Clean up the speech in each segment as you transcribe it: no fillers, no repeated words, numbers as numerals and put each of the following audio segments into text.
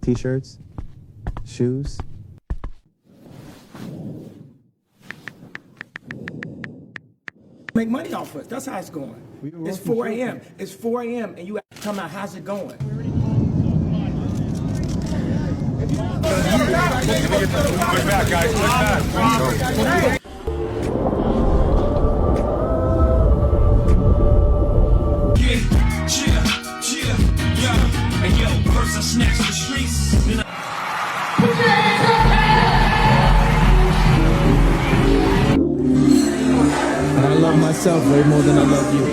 T-shirts, shoes. Make money off us. That's how it's going. It's 4 a.m. It's 4 a.m. and you come out, how's it going? Push back, guys. Push back. And yo, first I snatch the streets. Then And I love myself way more than I love you.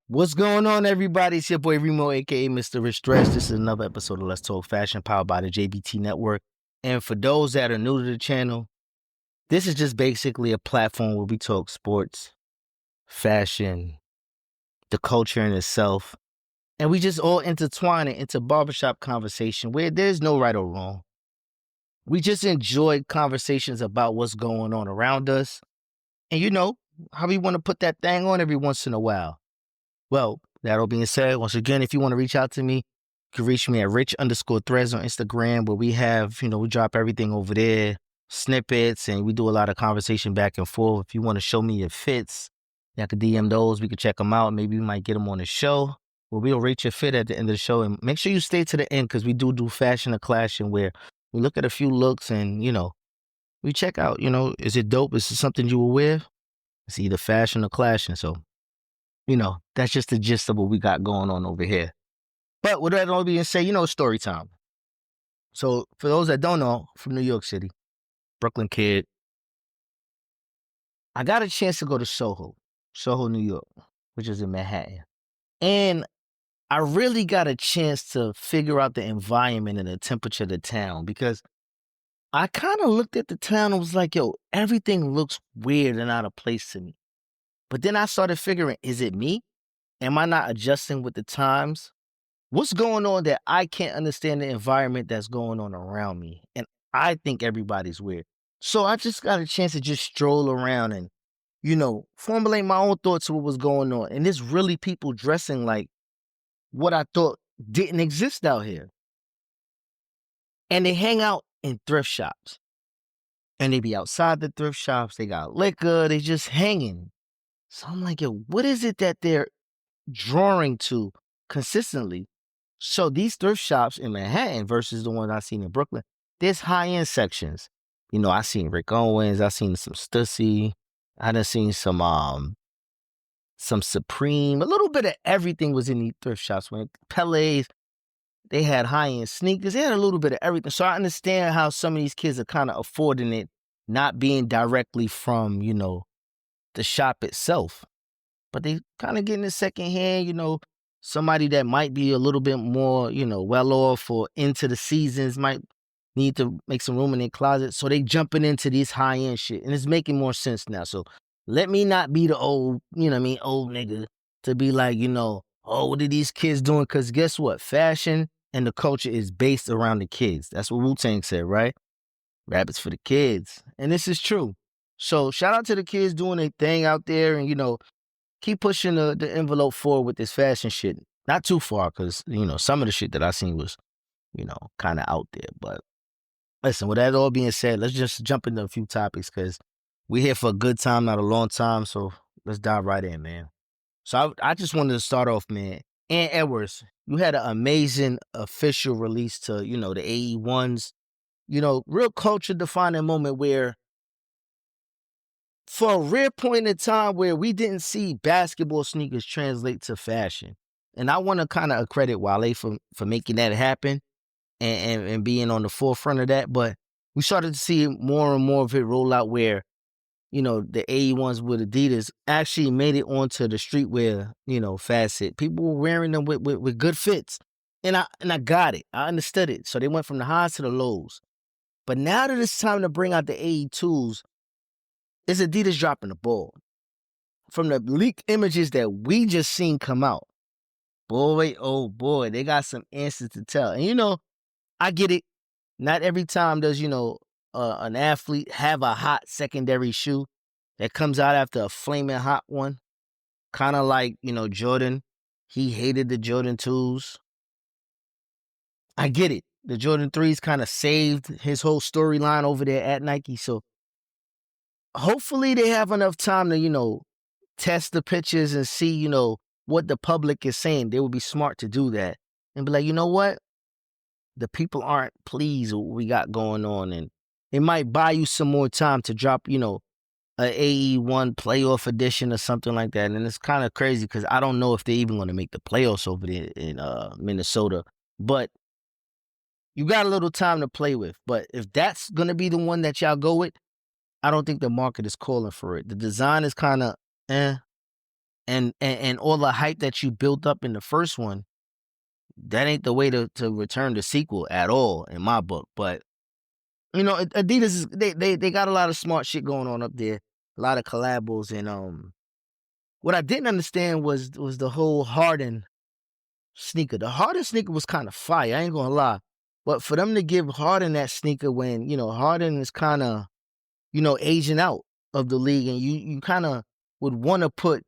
What's going on, everybody? It's your boy Remo, aka Mr. Rich Dress. This is another episode of Let's Talk Fashion, powered by the JBT Network. And for those that are new to the channel, this is just basically a platform where we talk sports, fashion, the culture in itself, and we just all intertwine it into barbershop conversation where there's no right or wrong. We just enjoy conversations about what's going on around us, and you know how we want to put that thing on every once in a while. Well, that all being said, once again, if you want to reach out to me, you can reach me at rich_threads on Instagram, where we have, we drop everything over there, snippets, and we do a lot of conversation back and forth. If you want to show me your fits, I could DM those. We could check them out. Maybe we might get them on the show, where we'll rate your fit at the end of the show. And make sure you stay to the end, because we do fashion or clashing, where we look at a few looks and, we check out, is it dope? Is it something you will wear? It's either fashion or clashing. So, that's just the gist of what we got going on over here. But with that all being said, story time. So for those that don't know, from New York City, Brooklyn kid, I got a chance to go to Soho, New York, which is in Manhattan. And I really got a chance to figure out the environment and the temperature of the town, because I kind of looked at the town and was like, yo, everything looks weird and out of place to me. But then I started figuring, is it me? Am I not adjusting with the times? What's going on that I can't understand the environment that's going on around me? And I think everybody's weird. So I just got a chance to just stroll around and, formulate my own thoughts of what was going on. And there's really people dressing like what I thought didn't exist out here. And they hang out in thrift shops. And they be outside the thrift shops. They got liquor. They just hanging. So I'm like, yo, what is it that they're drawing to consistently? So these thrift shops in Manhattan versus the ones I seen in Brooklyn, there's high-end sections. I seen Rick Owens, I seen some Stussy, I done seen some Supreme, a little bit of everything was in these thrift shops. When Pelés, they had high-end sneakers, they had a little bit of everything. So I understand how some of these kids are kind of affording it, not being directly from, the shop itself. But they kind of getting it secondhand, somebody that might be a little bit more, well off or into the seasons might need to make some room in their closet. So they jumping into these high-end shit. And it's making more sense now. So let me not be the old, old nigga to be like, oh, what are these kids doing? Because guess what? Fashion and the culture is based around the kids. That's what Wu-Tang said, right? Rabbits for the kids. And this is true. So shout out to the kids doing their thing out there and, keep pushing the envelope forward with this fashion shit. Not too far, because, some of the shit that I seen was, kind of out there. But listen, with that all being said, let's just jump into a few topics, because we're here for a good time, not a long time. So let's dive right in, man. So I just wanted to start off, man. Anthony Edwards, you had an amazing official release to, the AE1s. Real culture-defining moment where, for a rare point in time where we didn't see basketball sneakers translate to fashion. And I want to kind of credit Wale for making that happen and being on the forefront of that. But we started to see more and more of it roll out where, the AE1s with Adidas actually made it onto the streetwear, facet. People were wearing them with good fits. And I got it. I understood it. So they went from the highs to the lows. But now that it's time to bring out the AE2s, it's Adidas dropping the ball. From the leaked images that we just seen come out, boy, oh boy, they got some answers to tell. And I get it. Not every time does, an athlete have a hot secondary shoe that comes out after a flaming hot one. Kind of like, Jordan. He hated the Jordan 2s. I get it. The Jordan 3s kind of saved his whole storyline over there at Nike. So hopefully they have enough time to, test the pictures and see, what the public is saying. They would be smart to do that and be like, you know what? The people aren't pleased with what we got going on. And it might buy you some more time to drop, a AE1 playoff edition or something like that. And it's kind of crazy because I don't know if they're even going to make the playoffs over there in Minnesota. But you got a little time to play with. But if that's going to be the one that y'all go with, I don't think the market is calling for it. The design is kind of and all the hype that you built up in the first one, that ain't the way to return the sequel at all in my book. But Adidas they got a lot of smart shit going on up there, a lot of collabs. And what I didn't understand was the whole Harden sneaker. The Harden sneaker was kind of fire, I ain't gonna lie. But for them to give Harden that sneaker when Harden is kind of aging out of the league, and you kind of would want to put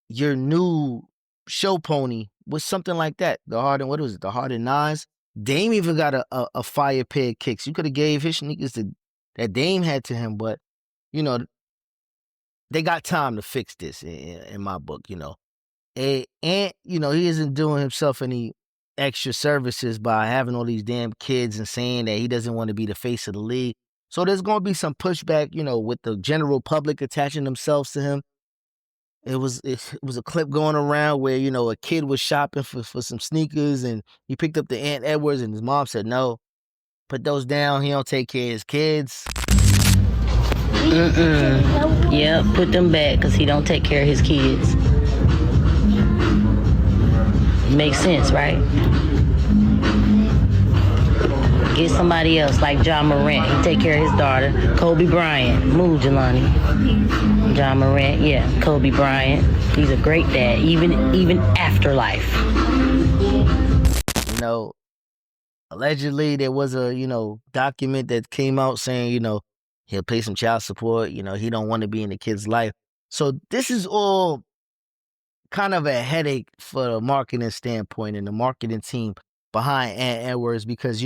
your new show pony with something like that. The Harden, what was it? The Harden 9s. Dame even got a fire pair of kicks. You could have gave his sneakers that Dame had to him, but they got time to fix this in my book. And he isn't doing himself any extra services by having all these damn kids and saying that he doesn't want to be the face of the league. So there's going to be some pushback, with the general public attaching themselves to him. It was a clip going around where, a kid was shopping for some sneakers and he picked up the Anthony Edwards and his mom said, no, put those down. He don't take care of his kids. Yeah, put them back because he don't take care of his kids. Makes sense, right? Get somebody else like John Morant. He take care of his daughter. Kobe Bryant. Move, Jelani. John Morant, yeah. Kobe Bryant. He's a great dad, even after life. Allegedly there was a, document that came out saying, he'll pay some child support. He don't want to be in the kid's life. So this is all kind of a headache for the marketing standpoint and the marketing team behind Anthony Edwards because,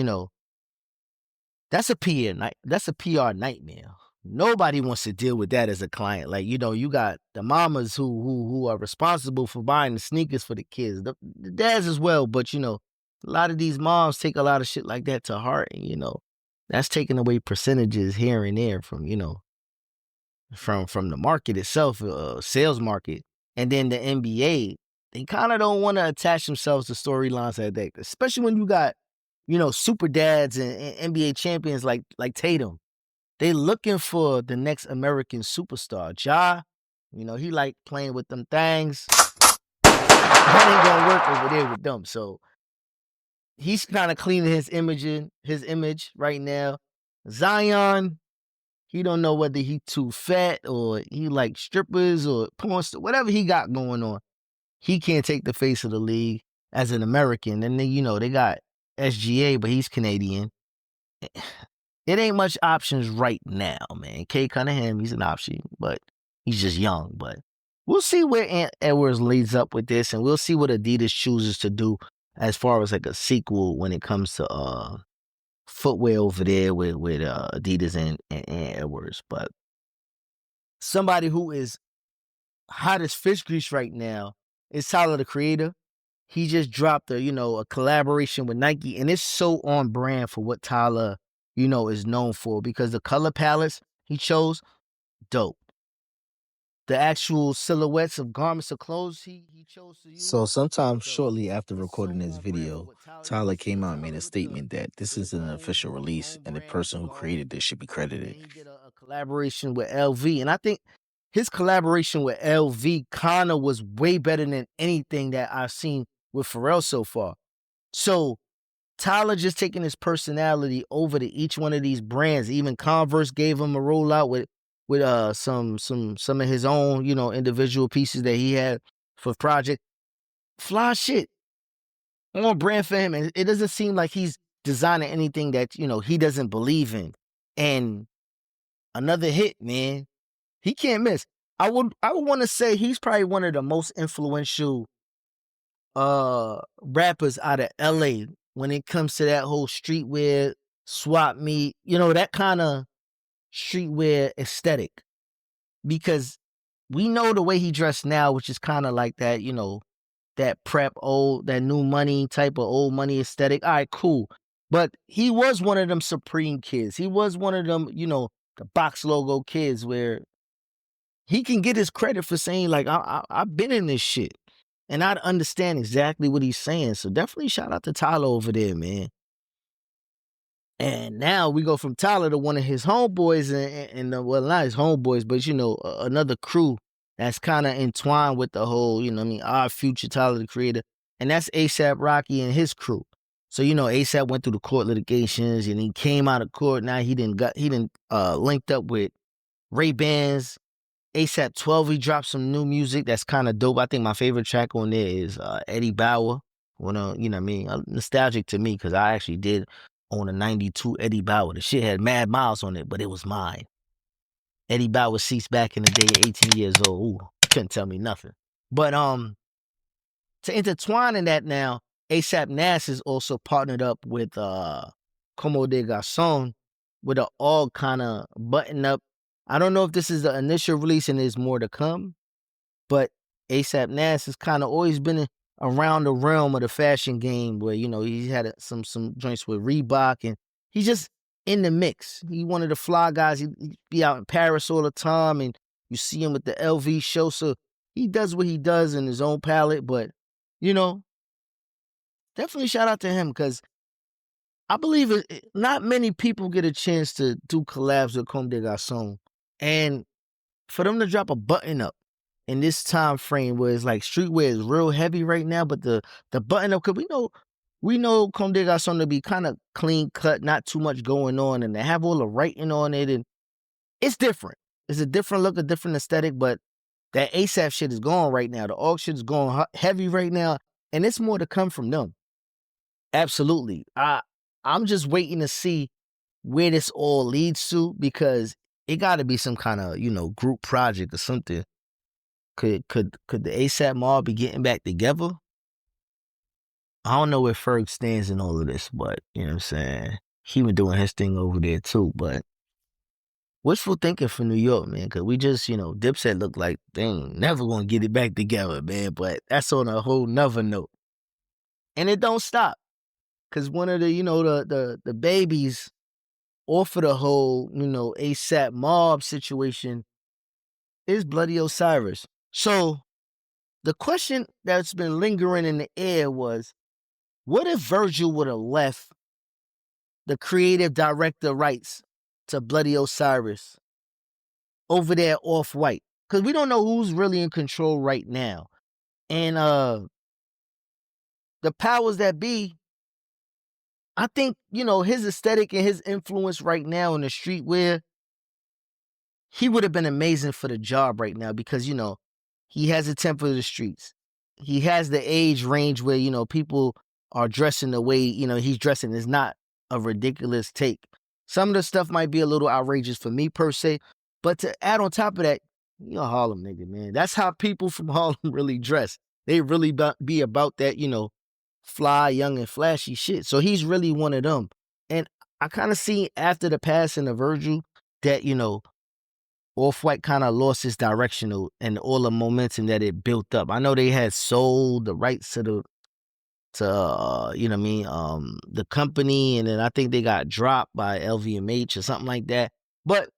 that's a PR nightmare. Nobody wants to deal with that as a client. Like, you got the mamas who are responsible for buying the sneakers for the kids, the dads as well. But, a lot of these moms take a lot of shit like that to heart. And, that's taking away percentages here and there from, from the market itself, sales market. And then the NBA, they kind of don't want to attach themselves to storylines like that, especially when you got, super dads and NBA champions like Tatum. They looking for the next American superstar. Ja, he like playing with them things. That ain't gonna work over there with them. So he's kind of cleaning his image right now. Zion, he don't know whether he too fat or he like strippers or porn star, whatever he got going on. He can't take the face of the league as an American. And then, they got SGA, but he's Canadian. It ain't much options right now, man. K Cunningham, he's an option, but he's just young. But we'll see where Ant Edwards leads up with this, and we'll see what Adidas chooses to do as far as like a sequel when it comes to footwear over there with Adidas and Ant Edwards. But somebody who is hot as fish grease right now is Tyler, the Creator. He just dropped a collaboration with Nike, and it's so on brand for what Tyler, is known for, because the color palettes he chose, dope. The actual silhouettes of garments or clothes he chose to use. So sometime shortly after recording this video, Tyler came out and made a statement that this is an official release and the person who created this should be credited. collaboration with LV. And I think his collaboration with LV kind of was way better than anything that I've seen with Pharrell so far. So Tyler just taking his personality over to each one of these brands. Even Converse gave him a rollout with some of his own, you know, individual pieces that he had for project. Fly shit on brand for him. And it doesn't seem like he's designing anything that, you know, he doesn't believe in. And another hit, man. He can't miss. I would want to say he's probably one of the most influential rappers out of LA when it comes to that whole streetwear, swap meet, you know, that kind of streetwear aesthetic. Because we know the way he dressed now, which is kind of like that, you know, that prep old, that new money type of old money aesthetic. All right, cool. But he was one of them Supreme kids. He was one of them, you know, the box logo kids where he can get his credit for saying, like, I've been in this shit. And I understand exactly what he's saying. So definitely shout out to Tyler over there, man. And now we go from Tyler to one of his homeboys, and well, not his homeboys, but, you know, another crew that's kind of entwined with the whole, you know what I mean, our future Tyler, the Creator. And that's A$AP Rocky and his crew. So, you know, A$AP went through the court litigations and he came out of court. Now he didn't linked up with Ray-Bans. A$AP 12, he dropped some new music that's kind of dope. I think my favorite track on there is Eddie Bauer. You know what I mean? Nostalgic to me because I actually did own a 92 Eddie Bauer. The shit had mad miles on it, but it was mine. Eddie Bauer seats back in the day, 18 years old. Ooh, couldn't tell me nothing. But to intertwine in that now, A$AP Nas is also partnered up with Como de Garçon with an all kind of button up. I don't know if this is the initial release and there's more to come, but A$AP Nas has kind of always been around the realm of the fashion game where, you know, he's had some joints with Reebok and he's just in the mix. He one of the fly guys. He'd be out in Paris all the time and you see him with the LV show. So he does what he does in his own palette, but, you know, definitely shout out to him because I believe not many people get a chance to do collabs with Comme des Garçons. And for them to drop a button up in this time frame where it's like streetwear is real heavy right now, but the button up, because we know Comme des Garçons to be kind of clean cut, not too much going on, and they have all the writing on it, and it's different. It's a different look, a different aesthetic, but that A$AP shit is going right now. The AUG shit is going heavy right now, and it's more to come from them. Absolutely. I'm just waiting to see where this all leads to because it got to be some kind of, you know, group project or something. Could the A$AP Mob be getting back together? I don't know where Ferg stands in all of this, but, you know what I'm saying? He been doing his thing over there too, but wishful thinking for New York, man, because we just, you know, Dipset looked like they ain't never going to get it back together, man, but that's on a whole nother note. And it don't stop, because one of the, you know, the babies off of the whole, you know, A$AP Mob situation is Bloody Osiris. So the question that's been lingering in the air was, what if Virgil would have left the creative director rights to Bloody Osiris over there Off-White? Because we don't know who's really in control right now. And the powers that be, I think, you know, his aesthetic and his influence right now in the streetwear, he would have been amazing for the job right now because, you know, he has a temper of the streets. He has the age range where, you know, people are dressing the way, you know, he's dressing is not a ridiculous take. Some of the stuff might be a little outrageous for me per se, but to add on top of that, you're a Harlem nigga, man. That's how people from Harlem really dress. They really be about that, you know, fly, young, and flashy shit. So he's really one of them. And I kind of see after the passing of Virgil that, you know, Off-White kind of lost its direction and all the momentum that it built up. I know they had sold the rights to you know what I mean, the company, and then I think they got dropped by LVMH or something like that. But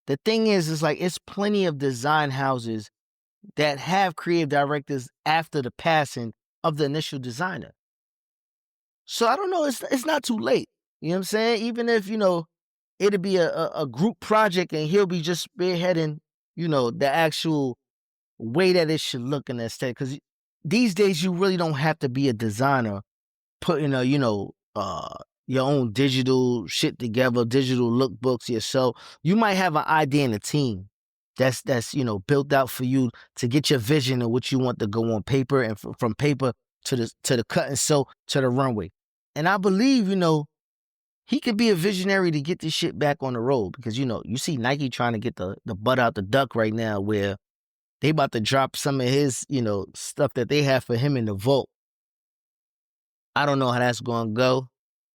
the thing is like it's plenty of design houses that have creative directors after the passing of the initial designer. So I don't know, it's not too late. You know what I'm saying? Even if, you know, it'll be a group project, and he'll be just spearheading, the actual way that it should look in that state. Because these days, you really don't have to be a designer putting your own digital shit together, digital lookbooks yourself. You might have an idea in a team that's built out for you to get your vision of what you want to go on paper, and from paper to the cut and sew to the runway. And I believe, he could be a visionary to get this shit back on the road, because, you see Nike trying to get the butt out the duck right now, where they about to drop some of his, stuff that they have for him in the vault. I don't know how that's going to go,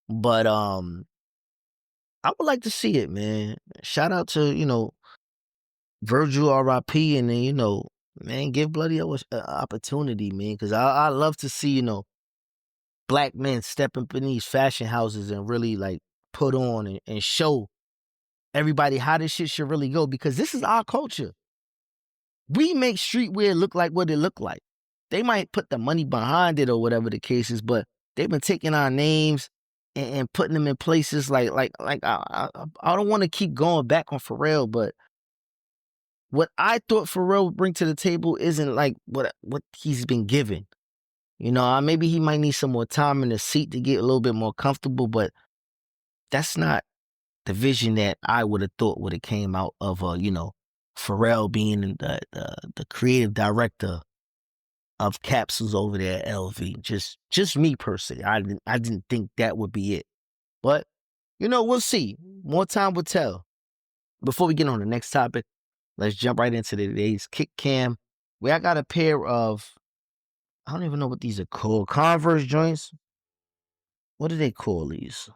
but I would like to see it, man. Shout out to, Virgil, R.I.P., and then, man, give Bloody an opportunity, man, because I love to see, black men step up in these fashion houses and really, like, put on and show everybody how this shit should really go, because this is our culture. We make streetwear look like what it look like. They might put the money behind it or whatever the case is, but they've been taking our names and putting them in places like I don't want to keep going back on Pharrell, but what I thought Pharrell would bring to the table isn't like what he's been given. Maybe he might need some more time in the seat to get a little bit more comfortable, but that's not the vision that I would have thought would have came out of Pharrell being the creative director of capsules over there at LV. Just me personally. I didn't think that would be it. But, we'll see. More time will tell. Before we get on the next topic, let's jump right into today's kick cam, where I got a pair of, I don't even know what these are called, Converse joints. What do they call these?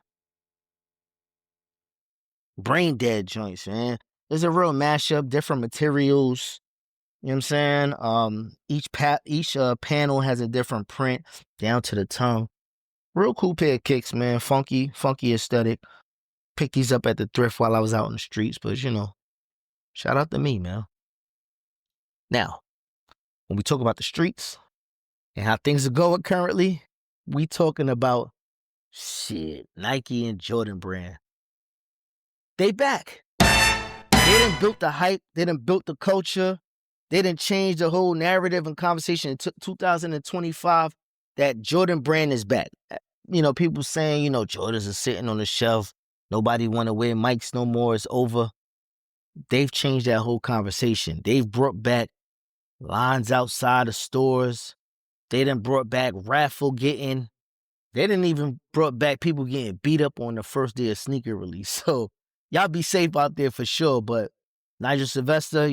Brain dead joints, man. There's a real mashup, different materials. You know what I'm saying? Each panel has a different print down to the tongue. Real cool pair of kicks, man. Funky aesthetic. Picked these up at the thrift while I was out in the streets, but shout out to me, man. Now, when we talk about the streets and how things are going currently, we talking about Nike and Jordan brand. They back. They done built the hype. They done built the culture. They done changed the whole narrative and conversation in 2025 that Jordan brand is back. People saying, Jordans are sitting on the shelf. Nobody want to wear Mikes no more. It's over. They've changed that whole conversation. They've brought back lines outside of stores. They done brought back raffle getting. They didn't even brought back people getting beat up on the first day of sneaker release. So y'all be safe out there for sure. But Nigel Sylvester,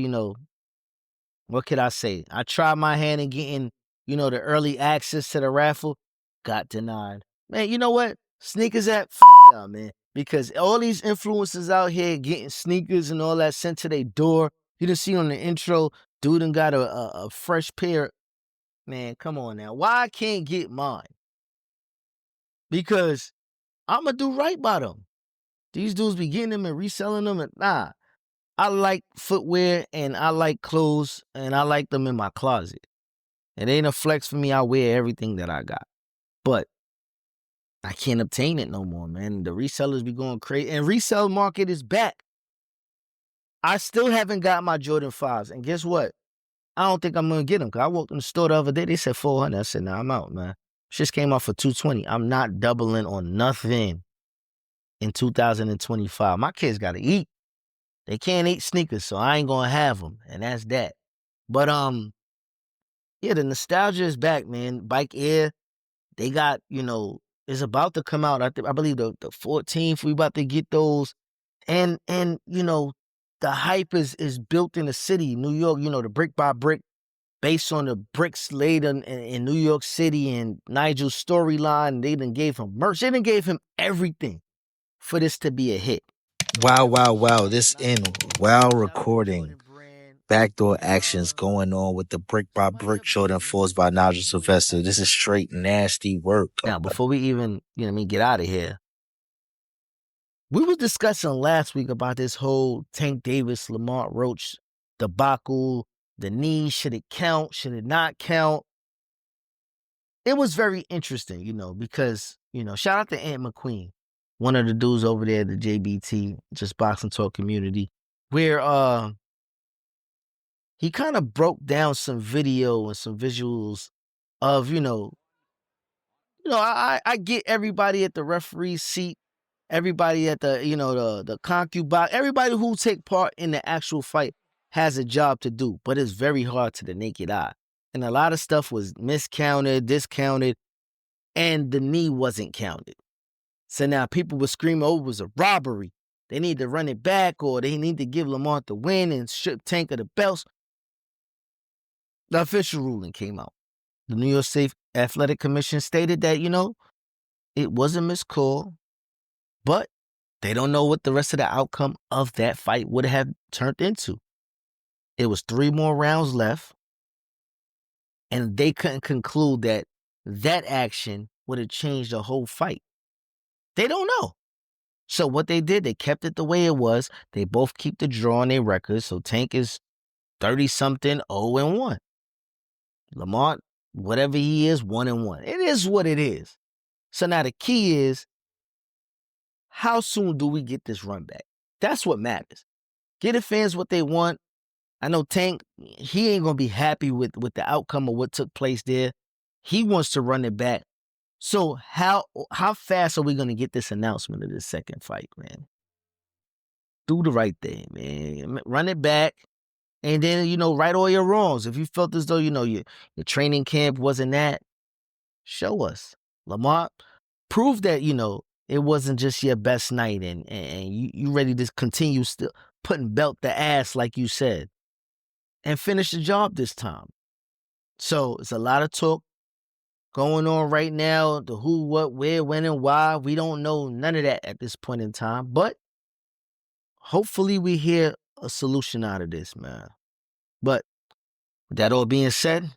what could I say? I tried my hand in getting, the early access to the raffle. Got denied. Man, you know what? Sneakers at, fuck y'all, man. Because all these influencers out here getting sneakers and all that sent to their door. You done see on the intro, dude done got a fresh pair. Man, come on now. Why I can't get mine? Because I'm going to do right by them. These dudes be getting them and reselling them. And nah, I like footwear and I like clothes and I like them in my closet. It ain't a flex for me. I wear everything that I got. But I can't obtain it no more, man. The resellers be going crazy. And resale market is back. I still haven't got my Jordan 5s. And guess what? I don't think I'm going to get them. Because I walked in the store the other day. They said 400. I said, nah, I'm out, man. Just came off for 220. I'm not doubling on nothing in 2025. My kids got to eat. They can't eat sneakers, so I ain't going to have them. And that's that. But, yeah, the nostalgia is back, man. Bike Air, they got, is about to come out. I believe the 14th, we about to get those. And the hype is built in the city, New York, the brick by brick, based on the bricks laid in New York City and Nigel's storyline. They done gave him merch. They done gave him everything for this to be a hit. Wow. This in while recording. Backdoor actions going on with the brick by brick Jordan 4s by Nigel Sylvester. This is straight nasty work. Now, before we even, get out of here, we was discussing last week about this whole Tank Davis, Lamar, Roach debacle. The knee, should it count? Should it not count? It was very interesting, because, shout out to Aunt McQueen. one of the dudes over there at the JBT, just Boxing Talk community, where he kind of broke down some video and some visuals of, I get everybody at the referee seat, everybody at the, the concubine, everybody who take part in the actual fight has a job to do, but it's very hard to the naked eye. And a lot of stuff was miscounted, discounted, and the knee wasn't counted. So now people were screaming, oh, it was a robbery. They need to run it back, or they need to give Lamar the win and strip Tank of the belts. The official ruling came out. The New York State Athletic Commission stated that, it was a miscall, but they don't know what the rest of the outcome of that fight would have turned into. It was 3 more rounds left, and they couldn't conclude that action would have changed the whole fight. They don't know. So what they did, they kept it the way it was. They both keep the draw on their records. So Tank is 30-something, 0-1. Lamar, whatever he is, 1-1. It is what it is. So now the key is, how soon do we get this run back? That's what matters. Get the fans what they want. I know Tank, he ain't going to be happy with the outcome of what took place there. He wants to run it back. So how fast are we going to get this announcement of this second fight, man? Do the right thing, man. Run it back. And then, right all your wrongs. If you felt as though, your training camp wasn't that, show us. Lamar, prove that, it wasn't just your best night and you ready to continue still putting belt to ass like you said. And finish the job this time. So it's a lot of talk going on right now. The who, what, where, when, and why. We don't know none of that at this point in time. But hopefully we hear a solution out of this, man. But with that all being said,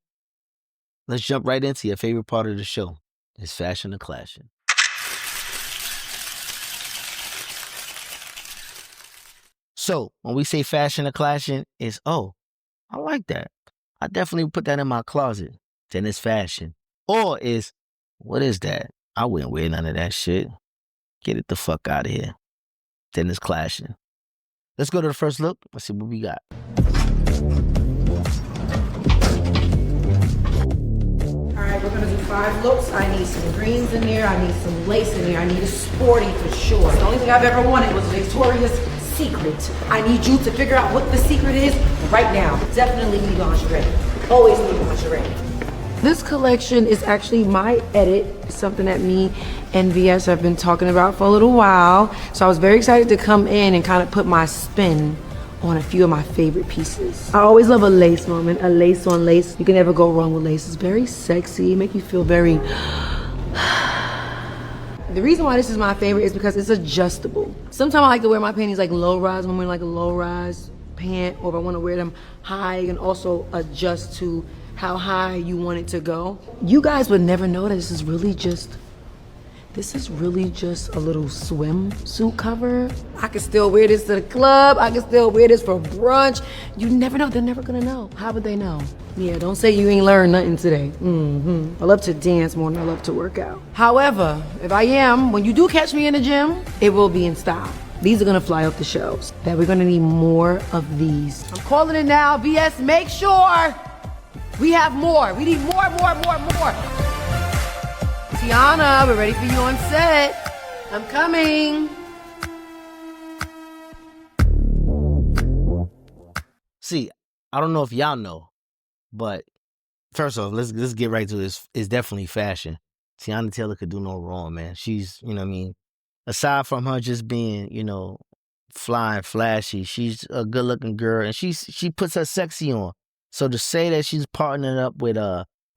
let's jump right into your favorite part of the show. It's Fashion or Clashing. So when we say Fashion or Clashing, it's, I like that. I definitely put that in my closet. Then it's fashion. Or is, what is that? I wouldn't wear none of that shit. Get it the fuck out of here. Then it's clashing. Let's go to the first look. Let's see what we got. All right, we're gonna do 5 looks. I need some greens in there. I need some lace in there. I need a sporty for sure. The only thing I've ever wanted was Victoria's Secret. I need you to figure out what the secret is right now. Definitely need lingerie. Always need lingerie. This collection is actually my edit. It's something that me and VS have been talking about for a little while. So I was very excited to come in and kind of put my spin on a few of my favorite pieces. I always love a lace moment, a lace on lace. You can never go wrong with lace. It's very sexy, make you feel very... The reason why this is my favorite is because it's adjustable. Sometimes I like to wear my panties like low rise when I'm wearing like a low rise pant, or if I want to wear them high, you can also adjust to how high you want it to go. You guys would never know that this is really just a little swimsuit cover. I can still wear this to the club. I can still wear this for brunch. You never know. They're never gonna know. How would they know? Yeah, don't say you ain't learned nothing today. I love to dance more than I love to work out. However, if I am, when you do catch me in the gym, it will be in style. These are gonna fly off the shelves. That we're gonna need more of these. I'm calling it now. VS, make sure we have more. We need more. Tiana, we're ready for you on set. I'm coming. See, I don't know if y'all know, but first off, let's get right to this. It's definitely fashion. Tiana Taylor could do no wrong, man. She's, aside from her just being, fly and flashy, she's a good-looking girl, and she puts her sexy on. So to say that she's partnering up with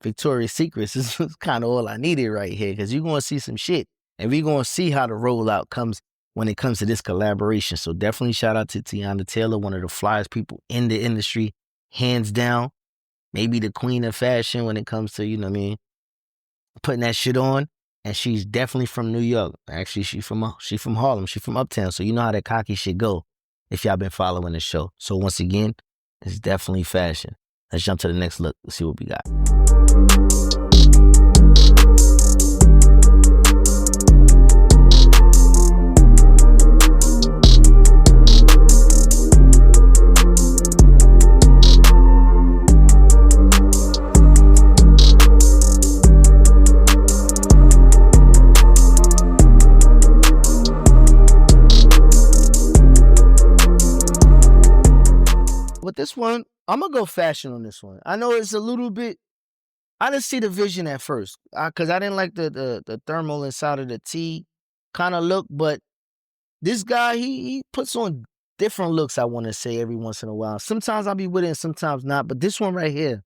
Victoria's Secret is kind of all I needed right here, because you're going to see some shit, and we're going to see how the rollout comes when it comes to this collaboration. So definitely shout out to Tiana Taylor, one of the flyest people in the industry, hands down. Maybe the queen of fashion when it comes to, putting that shit on. And she's definitely from New York. Actually, she from Harlem. She from Uptown. So you know how that cocky shit go if y'all been following the show. So once again, it's definitely fashion. Let's jump to the next look. Let's see what we got. This one, I'm gonna go fashion on this one. I know it's a little bit. I didn't see the vision at first because I didn't like the thermal inside of the tee kind of look. But this guy, he puts on different looks. I want to say every once in a while. Sometimes I'll be with it, and sometimes not. But this one right here,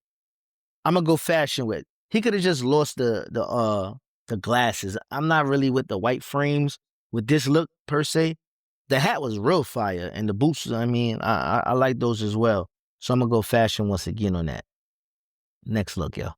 I'm gonna go fashion with. He could have just lost the glasses. I'm not really with the white frames with this look per se. The hat was real fire, and the boots. I mean, I like those as well. So I'm gonna go fashion once again on that. Next look, yo.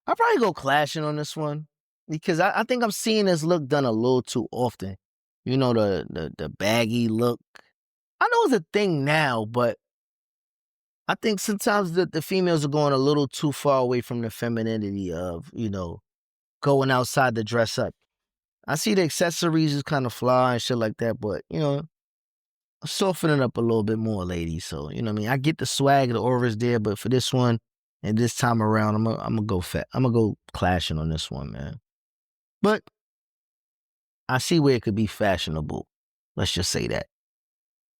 I'll probably go clashing on this one because I think I'm seeing this look done a little too often. You know, the baggy look. I know it's a thing now, but I think sometimes the females are going a little too far away from the femininity of, you know, going outside to dress up. I see the accessories is kind of fly and shit like that, but, you know, softening up a little bit more, ladies. So, you know what I mean? I get the swag, the aura's there, but for this one and this time around, I'm gonna go fat. I'm gonna go clashing on this one, man. But I see where it could be fashionable. Let's just say that.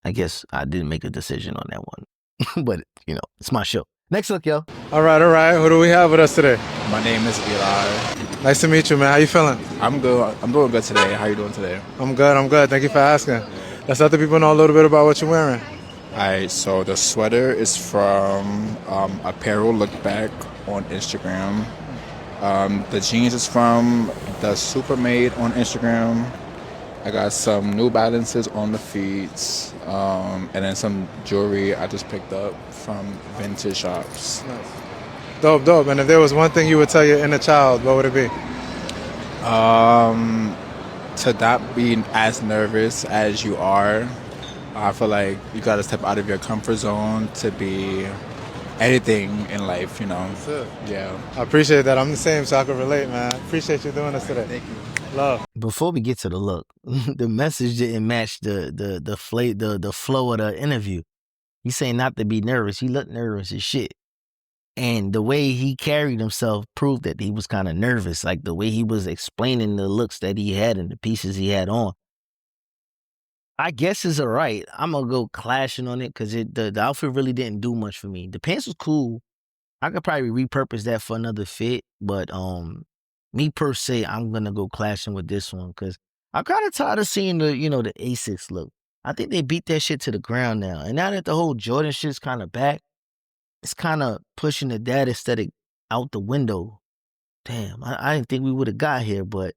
I guess I didn't make a decision on that one. But, you know, it's my show. Next look, yo. All right. Who do we have with us today? My name is Eli. Nice to meet you, man. How you feeling? I'm good. I'm doing good today. How you doing today? I'm good. Thank you for asking. Let's let the people know a little bit about what you're wearing. All right, so the sweater is from Apparel Look Back on Instagram. The jeans is from the Supermade on Instagram. I got some New Balances on the feet, and then some jewelry I just picked up from vintage shops. Nice. Dope. And if there was one thing you would tell your inner child, what would it be? To not be as nervous as you are. I feel like you got to step out of your comfort zone to be anything in life, you know. That's it. Yeah. I appreciate that. I'm the same, so I can relate, man. Appreciate you doing this today. Thank you. Love. Before we get to the look, the message didn't match the flow of the interview. He's saying not to be nervous. He looked nervous as shit. And the way he carried himself proved that he was kind of nervous. Like the way he was explaining the looks that he had and the pieces he had on. I guess it's all right. I'm going to go clashing on it because the outfit really didn't do much for me. The pants was cool. I could probably repurpose that for another fit. But me per se, I'm going to go clashing with this one because I'm kind of tired of seeing the Asics look. I think they beat that shit to the ground now. And now that the whole Jordan shit's kind of back, it's kind of pushing the dad aesthetic out the window. Damn, I didn't think we would have got here, but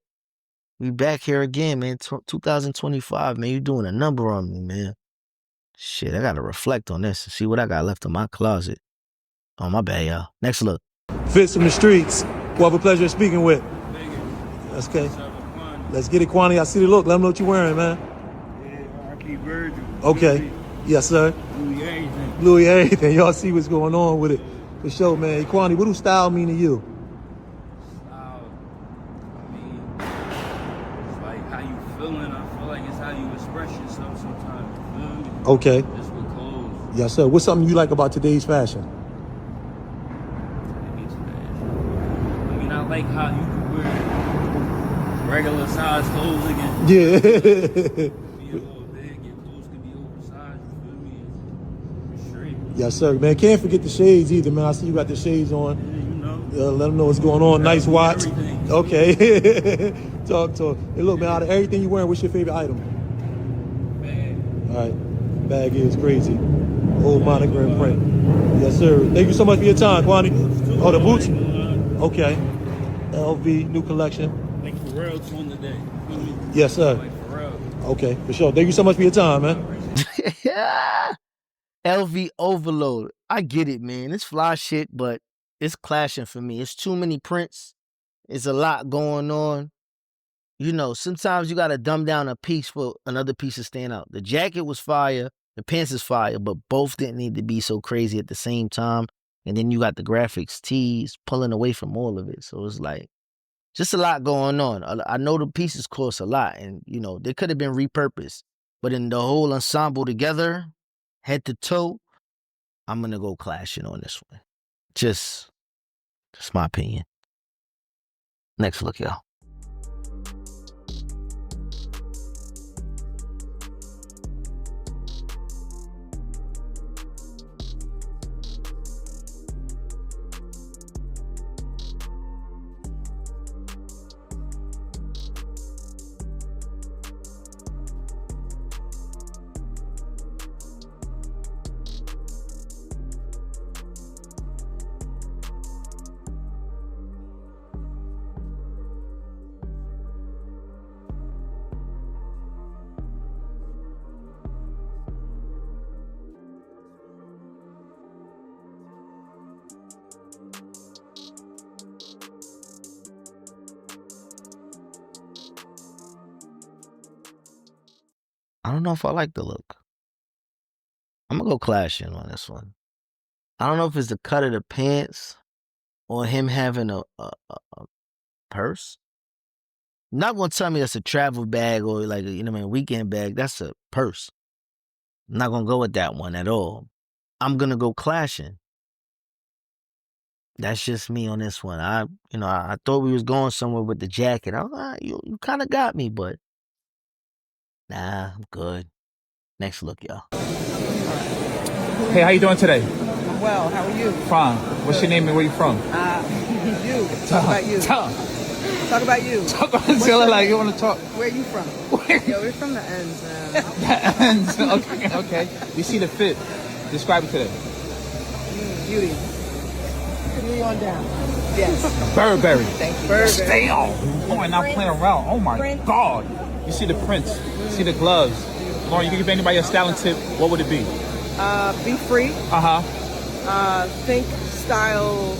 we back here again, man. 2025, man. You doing a number on me, man. Shit, I got to reflect on this and see what I got left in my closet. Oh, my bad, y'all. Next look. Fitz from the streets. Who I have a pleasure of speaking with. That's okay. Let's get it, Kwani. I see the look. Let them know what you're wearing, man. Yeah, RP Virgil. Okay. Yes, sir. Louis everything. Louis everything. Y'all see what's going on with it. For sure, man. Kwani, what do style mean to you? Style, I mean, it's like how you feeling. I feel like it's how you express yourself sometimes. You feel me? Okay. Just with clothes. Yes, sir. What's something you like about today's fashion? I mean, I like how you can wear regular size clothes again. Yeah. Be a little big, your clothes can be oversized. You feel me? It's straight. Yes, sir. Man, can't forget the shades either, man. I see you got the shades on. Yeah, you know. Let them know what's going on. Nice watch. Everything. Okay. Talk. Hey, look, man, out of everything you're wearing, what's your favorite item? Bag. All right. Bag is crazy. Old monogram print. Yes, sir. Thank you so much for your time, Kwani. Oh, the boots? Okay. LV, new collection. Like Pharrell's on today. You feel me? Yes, sir. Like Pharrell. Okay, for sure. Thank you so much for your time, man. LV overload. I get it, man. It's fly shit, but it's clashing for me. It's too many prints. It's a lot going on. You know, sometimes you got to dumb down a piece for another piece to stand out. The jacket was fire. The pants is fire, but both didn't need to be so crazy at the same time. And then you got the graphics tees pulling away from all of it. So it's like, just a lot going on. I know the pieces cost a lot, and, you know, they could have been repurposed. But in the whole ensemble together, head to toe, I'm going to go clashing on this one. Just my opinion. Next look, y'all. I don't know if I like the look. I'm going to go clashing on this one. I don't know if it's the cut of the pants or him having a purse. Not going to tell me that's a travel bag or like a weekend bag. That's a purse. I'm not going to go with that one at all. I'm going to go clashing. That's just me on this one. I thought we was going somewhere with the jacket. You kind of got me, but nah, I'm good. Next look, y'all. Hey, how you doing today? I'm well. How are you? Fine. What's your name and where you from? You. Talk about you. Talk about you. Talk about you. Like you want to talk. Where are you from? Yo, we're from the ends. The ends. Okay. You see the fit. Describe it today. Beauty. Beauty on down. Yes. Burberry. Thank you. Burberry. Stay on. Oh, and not playing around. Oh my God. You see the prints. You see the gloves. Lauren, you can give anybody a styling tip. What would it be? Be free. Uh-huh. Think, style,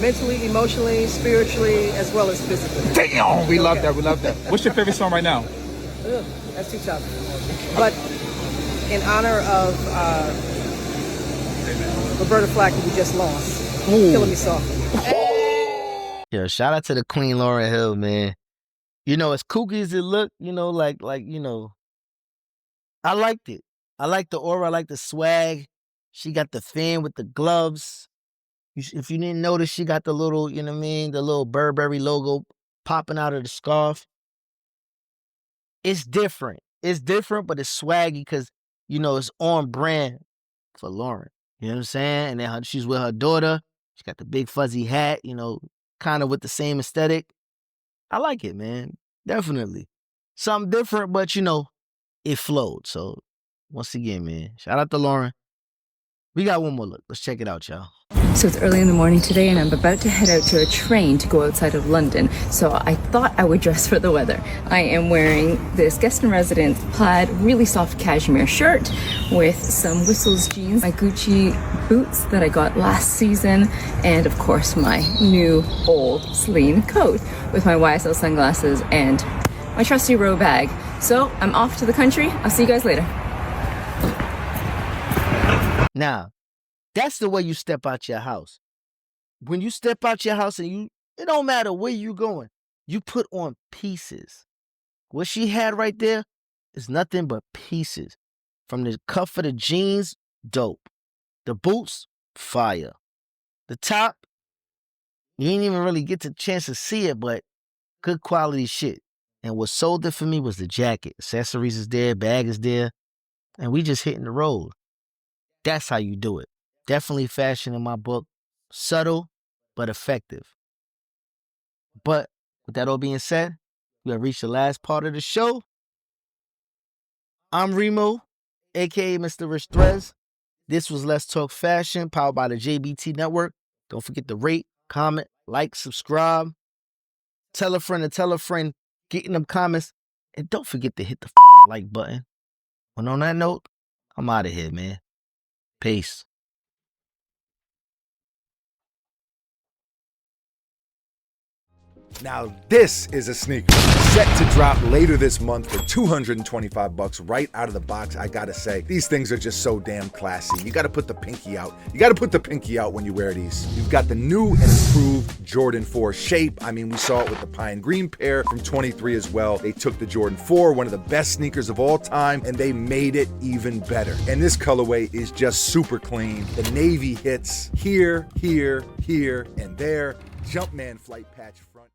mentally, emotionally, spiritually, as well as physically. Damn, we love that. We love that. What's your favorite song right now? Ugh, that's too tough. But in honor of Roberta Flack, who we just lost, killing me softly. Yeah, shout out to the Queen Lauryn Hill, man. You know, as kooky as it looked, I liked it. I like the aura. I like the swag. She got the fan with the gloves. If you didn't notice, she got the little, the little Burberry logo popping out of the scarf. It's different. It's different, but it's swaggy because, it's on brand for Lauren. You know what I'm saying? And then she's with her daughter. She got the big fuzzy hat, kind of with the same aesthetic. I like it, man. Definitely. Something different, but, it flowed. So, once again, man, shout out to Lauren. We got one more look. Let's check it out, y'all. So it's early in the morning today and I'm about to head out to a train to go outside of London. So I thought I would dress for the weather. I am wearing this guest in residence plaid, really soft cashmere shirt with some Whistles jeans, my Gucci boots that I got last season, and of course my new old Celine coat with my YSL sunglasses and my trusty row bag. So I'm off to the country. I'll see you guys later. Now, that's the way you step out your house. When you step out your house and it don't matter where you going, you put on pieces. What she had right there is nothing but pieces. From the cuff of the jeans, dope. The boots, fire. The top, you ain't even really get the chance to see it, but good quality shit. And what sold it for me was the jacket. Accessories is there, bag is there, and we just hitting the road. That's how you do it. Definitely fashion in my book. Subtle, but effective. But with that all being said, we have reached the last part of the show. I'm Remo, a.k.a. Mr. Rich Threads. This was Let's Talk Fashion, powered by the JBT Network. Don't forget to rate, comment, like, subscribe. Tell a friend and tell a friend. Get in them comments. And don't forget to hit the like button. And on that note, I'm out of here, man. Peace. Now this is a sneaker set to drop later this month for $225 right out of the box. I gotta say, these things are just so damn classy. You gotta put the pinky out. You gotta put the pinky out when you wear these. You've got the new and improved Jordan 4 shape. I mean, we saw it with the pine green pair from 23 as well. They took the Jordan 4, one of the best sneakers of all time, and they made it even better. And this colorway is just super clean. The navy hits here, here, here, and there. Jumpman flight patch front.